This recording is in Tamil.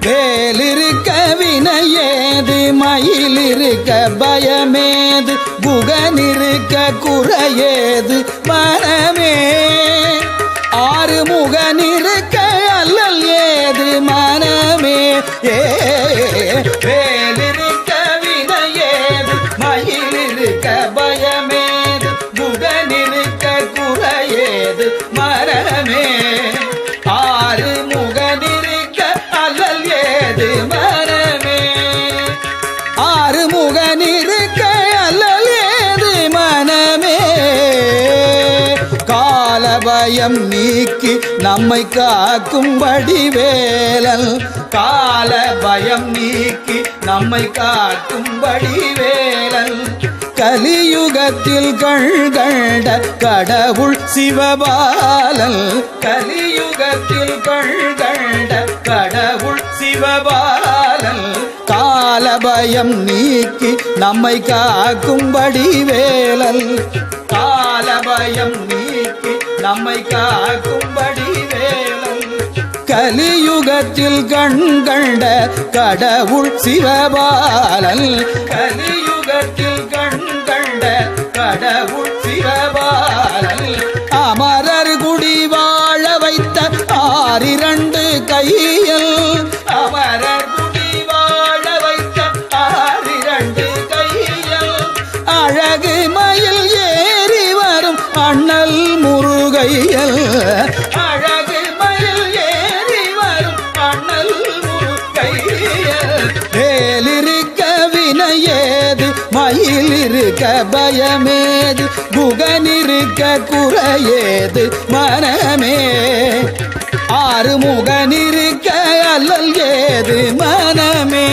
வேலிருக்க வினையேது மயிலிருக்க பயமேது குகனிருக்க குறையேது மனமே ஆறுமுகனிருக்க அல்லல் ஏது மனமே வேலிருக்க வினையேது மயிலிருக்க பயமேது குகனிருக்க குறையேது மனமே ஆறுமுகனிருக்க அல்லல் ஏது மனமே ஆறுமுகனிருக்க அல்லல் ஏது மனமே காலபயம் நீக்கி நம்மை காக்கும்படி வேலல் காலபயம் நீக்கி நம்மை காக்கும்படி வேலல் கலியுகத்தில் கண்கண்ட கடவுள் சிவபாலன் கலியுகத்தில் கண்கண்ட கடவுள் சிவபாலன் காலபயம் நீக்கி நம்மை காக்கும்படி வேலல் காலபயம் நீக்கி நம்மை காக்கும்படி வேலல் கலியுகத்தில் கண்கண்ட கடவுள் சிவபாலன் கலியுகத்தில் கண்கண்ட கடவுள் சிவபாலன் அமரர் குடி வாழ வைத்த ஆறிரண்டு கையில் அமரர் குடி வாழ வைத்த ஆறிரண்டு கையில் அழகு மயில் ஏறி வரும் அண்ணல் முருகையல் அழகு மயில் ஏறி வரும் அண்ணல் முருகையல் வேலிருக்க வினையேது மயிலிருக்க பயமேது குகனிருக்க குறையேது மனமே ஆறுமுகனிருக்க அல்லல் ஏது மனமே